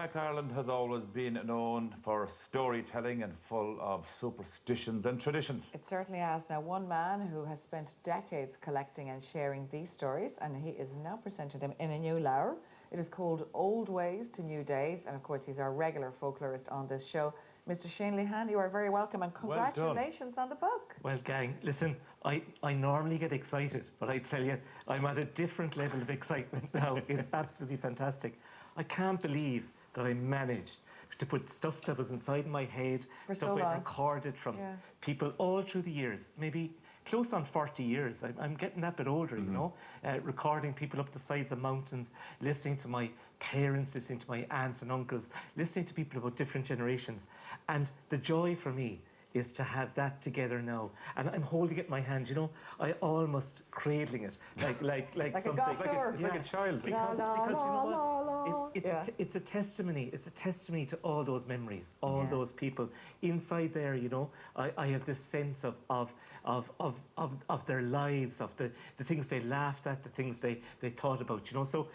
back, Ireland has always been known for storytelling and full of superstitions and traditions. It certainly has. Now, one man who has spent decades collecting and sharing these stories, and he is now presenting them in a new Laur. It is called Old Ways to New Days, and of course he's our regular folklorist on this show. Mr. Shane Lehan, you are very welcome, and congratulations on the book. Well, gang, listen, I normally get excited, but I tell you, I'm at a different level of excitement now. It's absolutely fantastic. I can't believe that I managed to put stuff that was inside my head, For stuff so long. I recorded from people all through the years, maybe close on 40 years. I'm getting that bit older, you know, recording people up the sides of mountains, listening to my parents, listening to my aunts and uncles, listening to people about different generations. And the joy for me is to have that together now. And I'm holding it in my hand, you know, I almost cradling it, like something. Like a child. Because you know what? It's a testimony. It's a testimony to all those memories, all those people inside there. You know, I have this sense of their lives, of the things they laughed at, the things they thought about. You know, so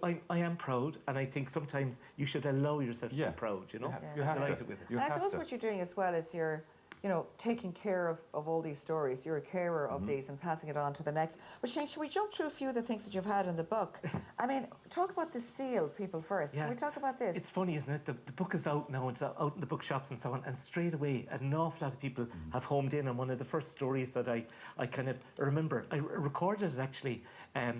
I am proud, and I think sometimes you should allow yourself to be proud. You know, you have delighted with it. And I suppose what you're doing as well is you're, you know, taking care of all these stories. You're a carer of these and passing it on to the next. But Shane, should we jump through a few of the things that you've had in the book? I mean, talk about the seal, people, first. Can we talk about this? It's funny, isn't it? The book is out now. It's out in the bookshops and so on. And straight away, an awful lot of people have homed in on one of the first stories that I kind of remember. I recorded it, actually. I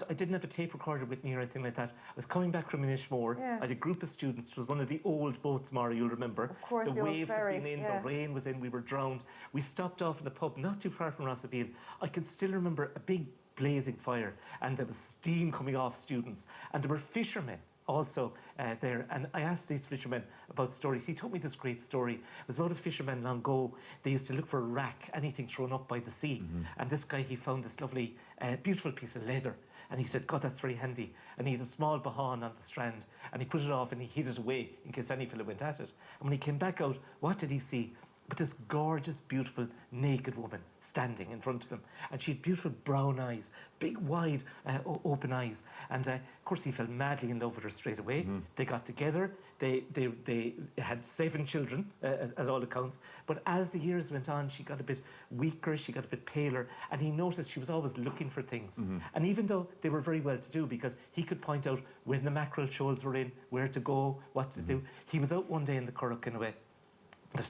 didn't have a tape recorder with me or anything like that. I was coming back from Inishmore. I had a group of students. It was one of the old boats, Maura, you'll remember. Of course, the the waves old ferries, had been in, the rain was in, we were drowned. We stopped off in the pub not too far from Rossabeel. I can still remember a big blazing fire, and there was steam coming off students, and there were fishermen also there, and I asked these fishermen about stories. He told me this great story. It was about a fisherman long ago. They used to look for a wrack, anything thrown up by the sea, and this guy, he found this lovely beautiful piece of leather, and he said, God, that's very handy. And he had a small bahan on the strand, and he put it off and he hid it away in case any fella went at it. And when he came back out, what did he see? But this gorgeous, beautiful, naked woman standing in front of him. And she had beautiful brown eyes, big, wide, open eyes. And of course, he fell madly in love with her straight away. They got together. They had 7 children, as all accounts. But as the years went on, she got a bit weaker, she got a bit paler. And he noticed she was always looking for things. And even though they were very well to do, because he could point out when the mackerel shoals were in, where to go, what to do. He was out one day in the Curragh in a way.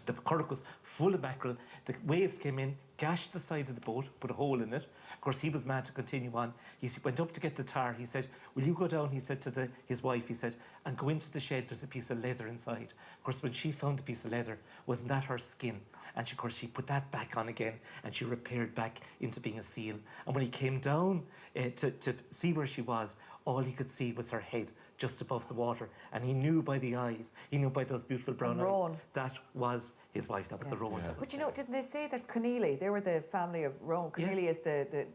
The Curragh was full of mackerel. The waves came in, gashed the side of the boat, put a hole in it. Of course, he was mad to continue on. He went up to get the tar. He said, will you go down, he said to his wife, he said, and go into the shed, there's a piece of leather inside. Of course, when she found the piece of leather, wasn't that her skin? And of course, she put that back on again, and she repaired back into being a seal. And when he came down to see where she was, all he could see was her head just above the water. And he knew by the eyes, he knew by those beautiful brown eyes, that was his wife, that was the Rowan. But you know, didn't they say that Conneely, they were the family of Rowan. Conneely is the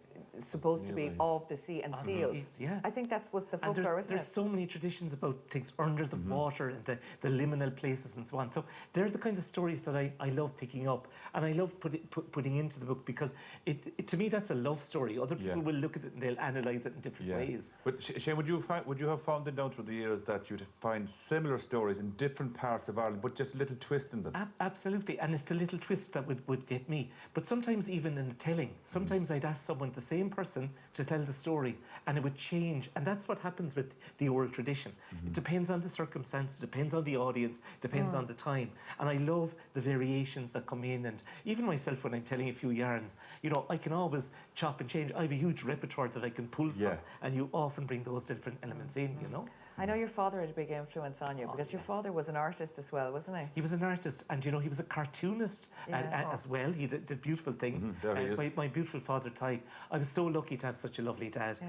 supposed to be of the sea and seals. I think that was the folklore, isn't it? There's so many traditions about things under the water and the liminal places and so on. So they're the kind of stories that I love picking up, and I love putting into the book, because to me that's a love story. Other people will look at it and they'll analyse it in different ways. But Shane, would you have found it down through the years that you'd find similar stories in different parts of Ireland, but just a little twist in them? Absolutely, and it's the little twist that would get me. But sometimes even in the telling, sometimes I'd ask someone, the same person, to tell the story, and it would change. And that's what happens with the oral tradition. It depends on the circumstance, it depends on the audience, depends on the time. And I love the variations that come in. And even myself, when I'm telling a few yarns, you know, I can always chop and change. I have a huge repertoire that I can pull from, and you often bring those different elements in, you know. I know your father had a big influence on you, because your father was an artist as well, wasn't he? He was an artist, and you know, he was a cartoonist as well. He did beautiful things. My beautiful father, Ty. I was so lucky to have such a lovely dad.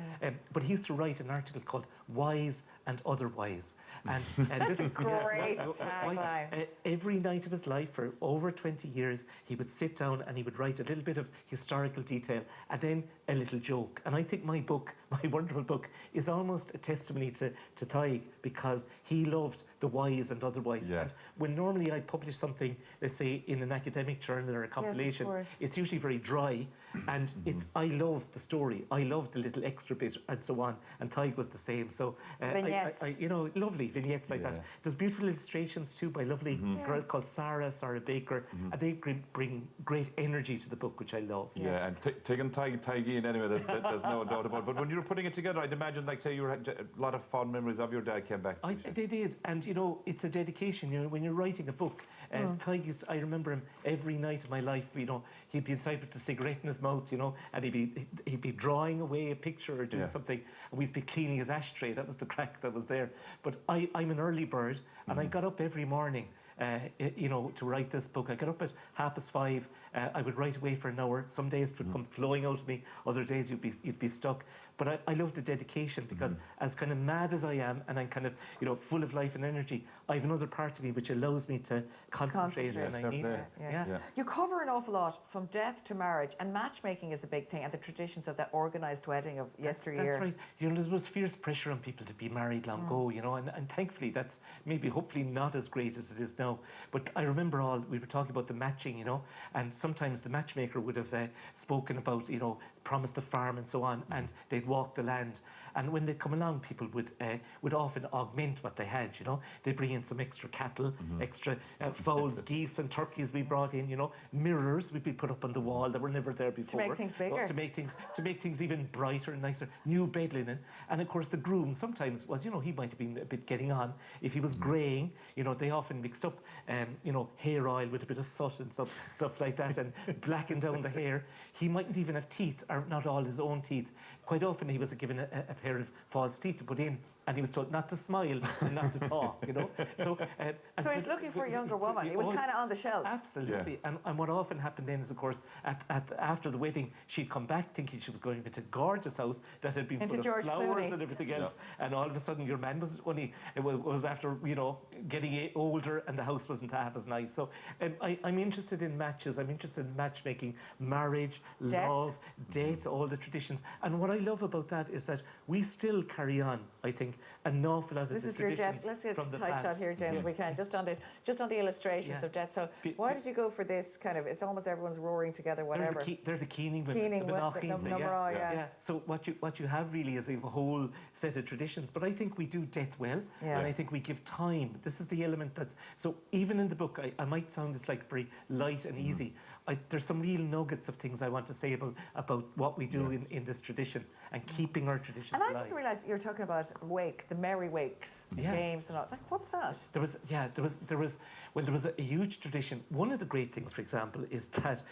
But he used to write an article called Wise and Otherwise. And this is great tagline. Every night of his life for over 20 years, he would sit down and he would write a little bit of historical detail and then a little joke. And I think my book, my wonderful book, is almost a testimony to Ty, because he loved the wise and otherwise. And when normally I publish something, let's say in an academic journal or a compilation, it's usually very dry. And it's, I love the story. I love the little extra bit and so on. And Tig was the same. So, Vignettes. you know, lovely vignettes like Yeah. that. There's beautiful illustrations too by a lovely girl called Sarah Baker. And they bring great energy to the book, which I love. Yeah, and taking Tig in anyway, there's no doubt about it. But when you were putting it together, I'd imagine, like, say, you had a lot of fond memories of your dad came back. They did, and you know, it's a dedication. You know, when you're writing a book, Tig used, I remember him every night of my life. You know, he'd be inside with the cigarette in his mouth, you know, and he'd be drawing away a picture or doing something, and we'd be cleaning his ashtray. That was the crack that was there. But I'm an early bird, and I got up every morning. You know, to write this book. I got up at 5:30. I would write away for an hour. Some days it would come flowing out of me. Other days you'd be stuck. But I love the dedication because as kind of mad as I am, and I'm kind of, you know, full of life and energy, I have another part of me which allows me to concentrate when I need to. Yeah. You cover an awful lot, from death to marriage, and matchmaking is a big thing, and the traditions of that organised wedding of yesteryear. That's right. You know, there was fierce pressure on people to be married long ago, you know, and thankfully that's maybe hopefully not as great as it is now. But I remember we were talking about the matching, you know, and sometimes the matchmaker would have spoken about, you know, promised the farm and so on, and they'd walk the land. And when they come along, people would often augment what they had, you know. They'd bring in some extra cattle, extra fowls, geese and turkeys we brought in, you know. Mirrors would be put up on the wall that were never there before. To make things bigger. To make things even brighter and nicer. New bed linen. And of course the groom sometimes was, you know, he might have been a bit getting on. If he was greying, you know, they often mixed up, you know, hair oil with a bit of soot and stuff like that, and blackened down the hair. He mightn't even have teeth, or not all his own teeth. Quite often he was given a pair of false teeth to put in, and he was told not to smile and not to talk, you know. So he's looking for a younger woman. He was kind of on the shelf. Absolutely. Yeah. And what often happened then is, of course, after the wedding, she'd come back thinking she was going into a gorgeous house that had been full of flowers and everything else. Yeah. And all of a sudden, your man was after, you know, getting older, and the house wasn't half as nice. So I'm interested in matches. I'm interested in matchmaking, marriage, love, death, all the traditions. And what I love about that is that we still carry on, I think, an awful lot of this the is your death. Let's get a tight shot here, James, if we can, just on the illustrations of death. So why did you go for this kind of, it's almost everyone's roaring together, whatever. They're the Keening women. Yeah. So what you have really is a whole set of traditions. But I think we do death well, and I think we give time. This is the element that's, so even in the book, I might sound it's like very light and easy. There's some real nuggets of things I want to say about what we do in this tradition and keeping our traditions alive. And I didn't realise you're talking about wakes, the merry wakes, games and all. Like, what's that? There was a huge tradition. One of the great things, for example, is that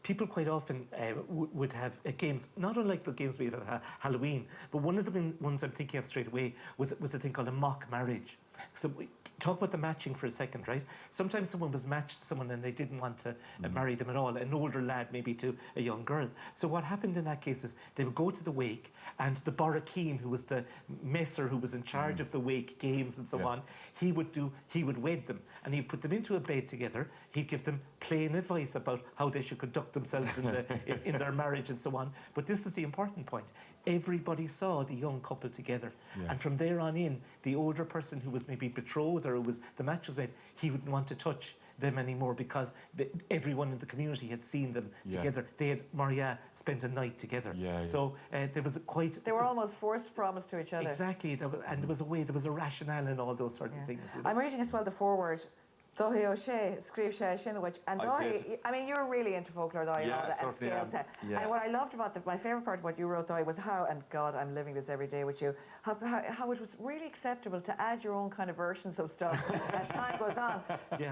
people quite often would have games, not unlike the games we had at Halloween, but one of the ones I'm thinking of straight away was a thing called a mock marriage. So talk about the matching for a second, right? Sometimes someone was matched to someone and they didn't want to marry them at all, an older lad maybe to a young girl. So what happened in that case is they would go to the wake, and the Borrakeen, who was the messer who was in charge of the wake games and so on, he would wed them, and he'd put them into a bed together. He'd give them plain advice about how they should conduct themselves in their marriage and so on. But this is the important point. Everybody saw the young couple together. And from there on in, the older person who was maybe betrothed or who was the match was made, he wouldn't want to touch them anymore because everyone in the community had seen them together. They had, Maria spent a night together. So there was They were almost forced to promise to each other. Exactly. And there was a rationale in all those sort of things. You know? I'm reading as well the foreword. Dáithí ó sé, scríobh sé sin which, and Dáithí, I mean, you're really into folklore, Dáithí, and scale. And what I loved about my favourite part of what you wrote, Dáithí, was how, and God, I'm living this every day with you, how it was really acceptable to add your own kind of versions of stuff as time goes on.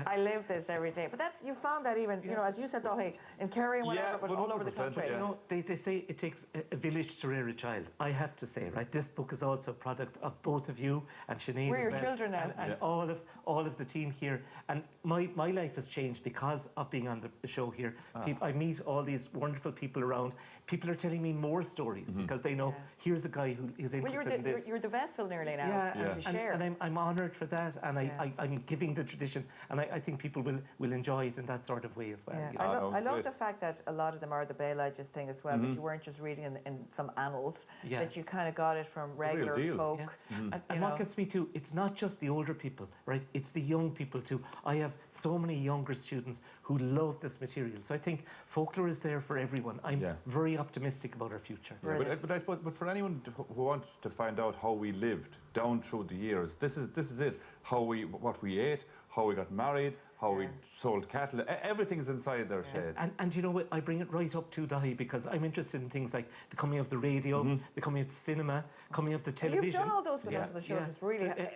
I live this every day. But you found that even, you know, as you said, Dáithí, in Kerry and whatever, but all over the country. You know, they say it takes a village to rear a child. I have to say, right, this book is also a product of both of you and Sinead. We're your children now. And all of the team here. And my life has changed because of being on the show here. I meet all these wonderful people around. People are telling me more stories because they know here's a guy who is interested in this. You're the vessel nearly now to share. And I'm honoured for that, and I'm giving the tradition, and I think people will enjoy it in that sort of way as well. Yeah. You know? I love the fact that a lot of them are the Bailages thing as well, but you weren't just reading in some annals, that you kind of got it from regular folk. And what gets me too, it's not just the older people, right? It's the young people too. I have so many younger students who love this material. So I think folklore is there for everyone. I'm very optimistic about our future. Yeah, but I suppose, but for anyone who wants to find out how we lived down through the years, this is it. What we ate, how we got married, how we sold cattle. Everything's inside their shed. And you know what? I bring it right up to Dáithí because I'm interested in things like the coming of the radio, the coming of the cinema, coming of the television. You've done all those with us on the show. It's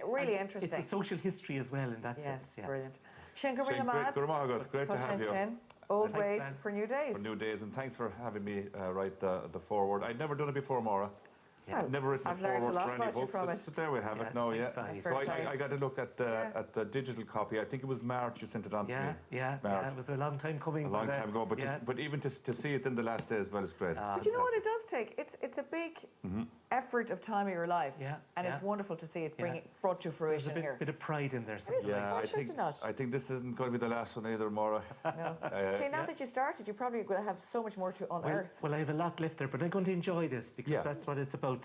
really interesting. It's a social history as well in that sense. Yeah, brilliant. Shane Great to have you. Old ways for new days. For new days, and thanks for having me write the foreword. I'd never done it before, Maura. Yeah. Never written I've a learned a foreword lot for any about you book. from it. So there we have it now, So I got to look at the digital copy. I think it was March you sent it on to me. Yeah, it was a long time coming. A long time ago, but even to see it in the last day as well is great. But you know what it does take? It's a big effort of time of your life. And it's wonderful to see it brought to fruition There's a bit of pride in there. I think this isn't going to be the last one either, Maura. No. See, now that you started, you probably will have so much more to unearth. Well, I have a lot left there, but I'm going to enjoy this because that's what it's about.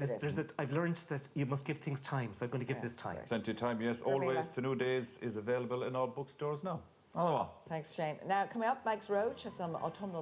I've learned that you must give things time, so I'm going to give this time. Plenty of time, yes. Always to New Days is available in all bookstores now. Thanks, Shane. Now, coming up, Max Roach has some autumnal